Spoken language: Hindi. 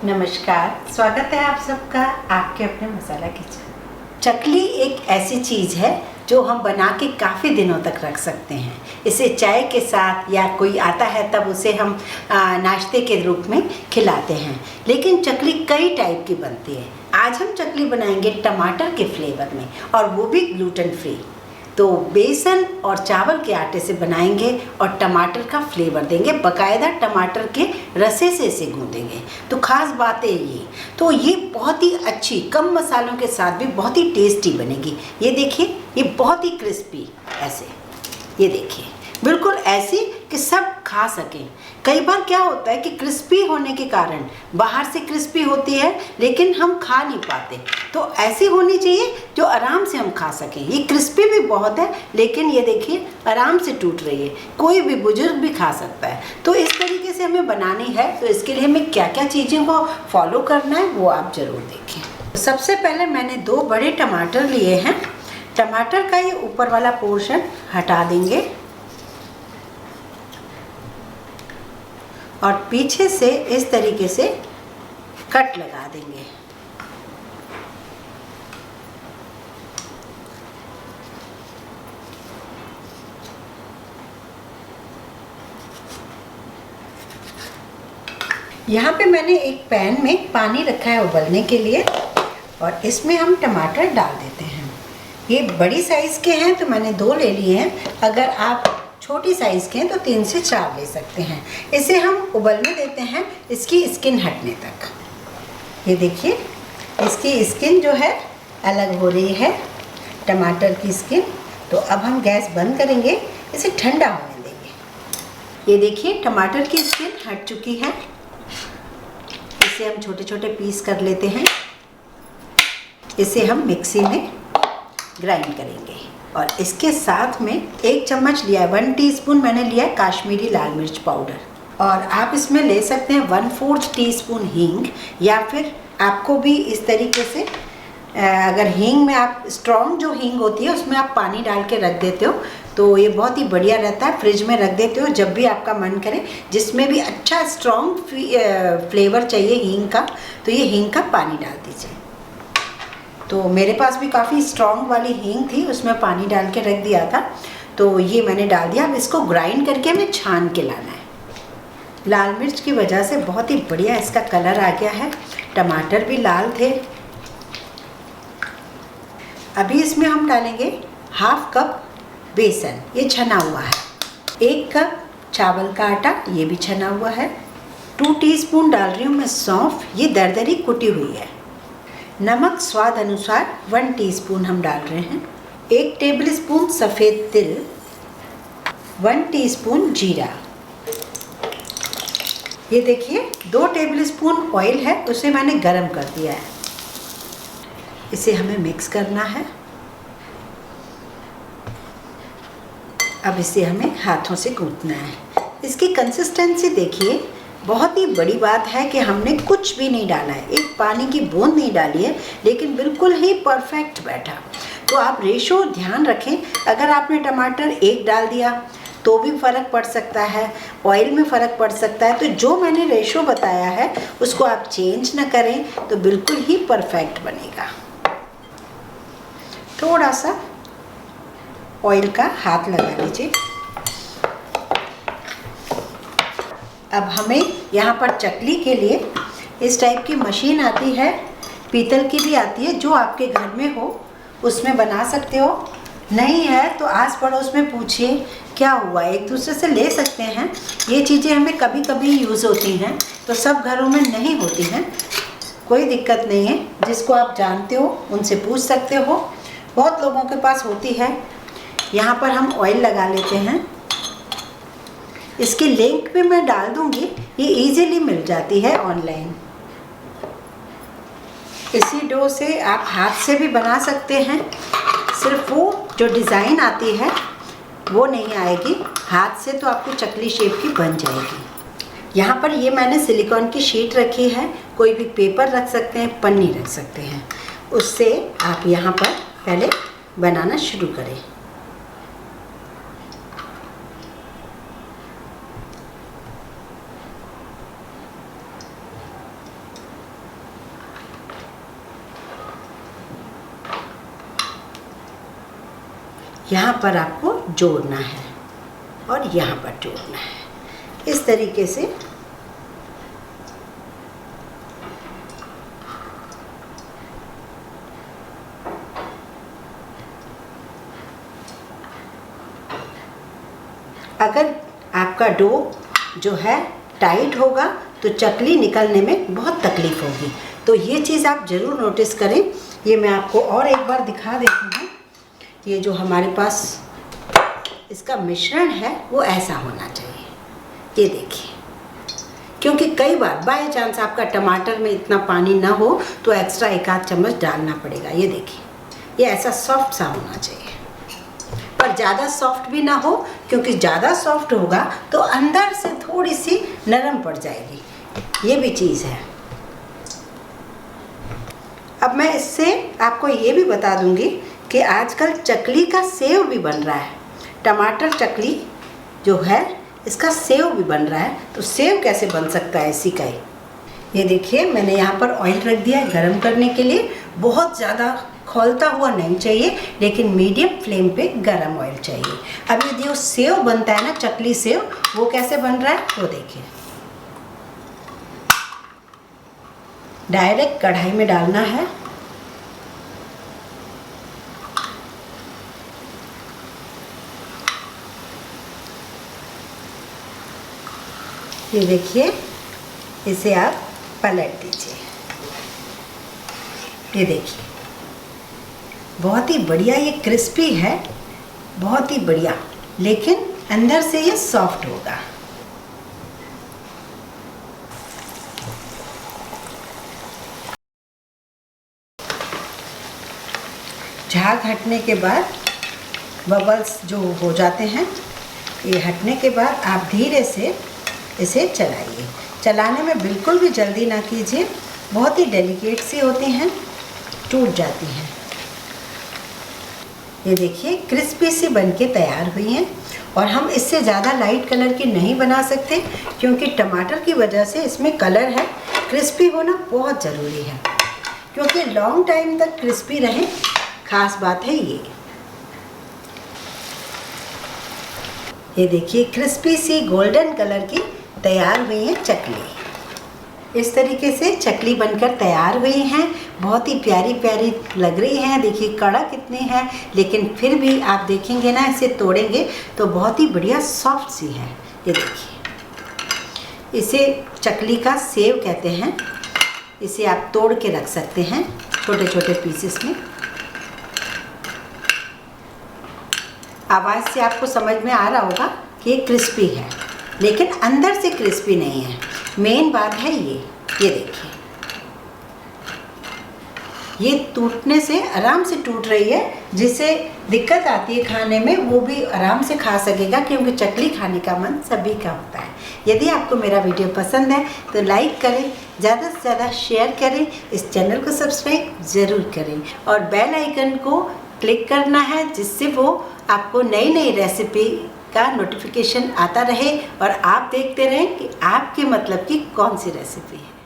नमस्कार, स्वागत है आप सबका आपके अपने मसाला किचन। चकली एक ऐसी चीज़ है जो हम बना के काफ़ी दिनों तक रख सकते हैं। इसे चाय के साथ या कोई आता है तब उसे हम नाश्ते के रूप में खिलाते हैं। लेकिन चकली कई टाइप की बनती है। आज हम चकली बनाएंगे टमाटर के फ्लेवर में, और वो भी ग्लूटेन फ्री। तो बेसन और चावल के आटे से बनाएंगे और टमाटर का फ्लेवर देंगे, बाकायदा टमाटर के रसे से इसे गूंदेंगे। तो ख़ास बात है तो ये बहुत ही अच्छी कम मसालों के साथ भी बहुत ही टेस्टी बनेगी। ये देखिए, ये बहुत ही क्रिस्पी ऐसे, ये देखिए बिल्कुल ऐसी कि सब खा सकें। कई बार क्या होता है कि क्रिस्पी होने के कारण बाहर से क्रिस्पी होती है लेकिन हम खा नहीं पाते, तो ऐसी होनी चाहिए जो आराम से हम खा सकें। ये क्रिस्पी भी बहुत है लेकिन ये देखिए आराम से टूट रही है, कोई भी बुजुर्ग भी खा सकता है। तो इस तरीके से हमें बनानी है, तो इसके लिए हमें क्या क्या चीज़ों को फॉलो करना है वो आप ज़रूर देखें। सबसे पहले मैंने 2 बड़े टमाटर लिए हैं। टमाटर का ये ऊपर वाला पोर्शन हटा देंगे और पीछे से इस तरीके से कट लगा देंगे। यहाँ पे मैंने एक पैन में पानी रखा है उबलने के लिए, और इसमें हम टमाटर डाल देते हैं। ये बड़ी साइज़ के हैं तो मैंने 2 ले लिए हैं। अगर आप छोटी साइज़ के हैं तो 3 से 4 ले सकते हैं। इसे हम उबलने देते हैं इसकी स्किन हटने तक। ये देखिए इसकी स्किन जो है अलग हो रही है, टमाटर की स्किन। तो अब हम गैस बंद करेंगे, इसे ठंडा होने देंगे। ये देखिए टमाटर की स्किन हट चुकी है। इसे हम छोटे छोटे पीस कर लेते हैं। इसे हम मिक्सी में ग्राइंड करेंगे, और इसके साथ में 1 चम्मच लिया है, 1 टीस्पून मैंने लिया है काश्मीरी लाल मिर्च पाउडर। और आप इसमें ले सकते हैं 1/4 टीस्पून हींग, या फिर आपको भी इस तरीके से अगर हींग में आप स्ट्रॉन्ग जो हींग होती है उसमें आप पानी डाल के रख देते हो तो ये बहुत ही बढ़िया रहता है। फ्रिज में रख देते हो, जब भी आपका मन करे, जिसमें भी अच्छा स्ट्रॉन्ग फ्लेवर चाहिए हींग का, तो ये हींग का पानी डाल दीजिए। तो मेरे पास भी काफ़ी स्ट्रॉन्ग वाली हींग थी, उसमें पानी डाल के रख दिया था, तो ये मैंने डाल दिया। अब इसको ग्राइंड करके हमें छान के लाना है। लाल मिर्च की वजह से बहुत ही बढ़िया इसका कलर आ गया है, टमाटर भी लाल थे। अभी इसमें हम डालेंगे 1/2 कप बेसन, ये छना हुआ है। 1 कप चावल का आटा, ये भी छना हुआ है। 2 टीस्पून डाल रही हूँ मैं सौंफ, ये दरदरी कुटी हुई है। नमक स्वाद अनुसार 1 टीस्पून हम डाल रहे हैं। 1 टेबलस्पून सफ़ेद तिल, 1 टीस्पून जीरा। ये देखिए 2 टेबलस्पून ऑयल है, उसे मैंने गरम कर दिया है। इसे हमें मिक्स करना है। अब इसे हमें हाथों से गूंथना है। इसकी कंसिस्टेंसी देखिए, बहुत ही बड़ी बात है कि हमने कुछ भी नहीं डाला है, एक पानी की बूंद नहीं डाली है, लेकिन बिल्कुल ही परफेक्ट बैठा। तो आप रेशो ध्यान रखें। अगर आपने टमाटर 1 डाल दिया तो भी फ़र्क पड़ सकता है, ऑयल में फ़र्क पड़ सकता है। तो जो मैंने रेशो बताया है उसको आप चेंज ना करें तो बिल्कुल ही परफेक्ट बनेगा। थोड़ा सा ऑयल का हाथ लगा लीजिए। अब हमें यहाँ पर चकली के लिए इस टाइप की मशीन आती है, पीतल की भी आती है, जो आपके घर में हो उसमें बना सकते हो। नहीं है तो आस पड़ोस में पूछिए क्या हुआ, एक दूसरे से ले सकते हैं। ये चीज़ें हमें कभी कभी यूज़ होती हैं, तो सब घरों में नहीं होती हैं, कोई दिक्कत नहीं है। जिसको आप जानते हो उनसे पूछ सकते हो, बहुत लोगों के पास होती है। यहाँ पर हम ऑयल लगा लेते हैं। इसकी लिंक भी मैं डाल दूँगी, ये इजीली मिल जाती है ऑनलाइन। इसी डो से आप हाथ से भी बना सकते हैं, सिर्फ वो जो डिज़ाइन आती है वो नहीं आएगी। हाथ से तो आपको चकली शेप की बन जाएगी। यहाँ पर ये मैंने सिलिकॉन की शीट रखी है, कोई भी पेपर रख सकते हैं, पन्नी रख सकते हैं। उससे आप यहाँ पर पहले बनाना शुरू करें। यहाँ पर आपको जोड़ना है और यहाँ पर जोड़ना है। इस तरीके से अगर आपका डो जो है टाइट होगा तो चकली निकलने में बहुत तकलीफ़ होगी। तो ये चीज़ आप ज़रूर नोटिस करें। ये मैं आपको और एक बार दिखा देती हूँ। ये जो हमारे पास इसका मिश्रण है वो ऐसा होना चाहिए। ये देखिए, क्योंकि कई बार बाय चांस आपका टमाटर में इतना पानी ना हो तो एक्स्ट्रा एक आध चम्मच डालना पड़ेगा। ये देखिए, ये ऐसा सॉफ्ट सा होना चाहिए, पर ज़्यादा सॉफ्ट भी ना हो, क्योंकि ज़्यादा सॉफ्ट होगा तो अंदर से थोड़ी सी नरम पड़ जाएगी। ये भी चीज़ है। अब मैं इससे आपको ये भी बता दूंगी कि आजकल चकली का सेव भी बन रहा है। टमाटर चकली जो है इसका सेव भी बन रहा है। तो सेव कैसे बन सकता है इसी का ही। ये देखिए, मैंने यहाँ पर ऑयल रख दिया है गरम करने के लिए। बहुत ज़्यादा खौलता हुआ नहीं चाहिए, लेकिन मीडियम फ्लेम पे गरम ऑयल चाहिए। अब ये जो सेव बनता है ना, चकली सेव, वो कैसे बन रहा है वो देखिए। डायरेक्ट कढ़ाई में डालना है। ये देखिए, इसे आप पलट दीजिए। ये देखिए, बहुत ही बढ़िया ये क्रिस्पी है, बहुत ही बढ़िया, लेकिन अंदर से ये सॉफ्ट होगा। झाग हटने के बाद, बबल्स जो हो जाते हैं, ये हटने के बाद आप धीरे से इसे चलाइए। चलाने में बिल्कुल भी जल्दी ना कीजिए, बहुत ही डेलिकेट सी होती हैं, टूट जाती हैं। ये देखिए, क्रिस्पी सी बनके तैयार हुई हैं। और हम इससे ज़्यादा लाइट कलर की नहीं बना सकते, क्योंकि टमाटर की वजह से इसमें कलर है। क्रिस्पी होना बहुत ज़रूरी है, क्योंकि लॉन्ग टाइम तक क्रिस्पी रहे, खास बात है ये। ये देखिए, क्रिस्पी सी गोल्डन कलर की तैयार हुई है चकली। इस तरीके से चकली बनकर तैयार हुई हैं। बहुत ही प्यारी प्यारी लग रही हैं। देखिए, कड़क कितनी है, लेकिन फिर भी आप देखेंगे ना, इसे तोड़ेंगे तो बहुत ही बढ़िया सॉफ्ट सी है। ये देखिए, इसे चकली का सेव कहते हैं। इसे आप तोड़ के रख सकते हैं छोटे छोटे पीसेस में। आवाज़ से आपको समझ में आ रहा होगा कि ये क्रिस्पी है, लेकिन अंदर से क्रिस्पी नहीं है। मेन बात है ये देखिए, ये टूटने से आराम से टूट रही है। जिसे दिक्कत आती है खाने में, वो भी आराम से खा सकेगा, क्योंकि चकली खाने का मन सभी का होता है। यदि आपको मेरा वीडियो पसंद है तो लाइक करें, ज़्यादा से ज़्यादा शेयर करें, इस चैनल को सब्सक्राइब ज़रूर करें और बेल आइकन को क्लिक करना है, जिससे वो आपको नई नई रेसिपी का नोटिफिकेशन आता रहे और आप देखते रहें कि आपके मतलब की कौन सी रेसिपी है।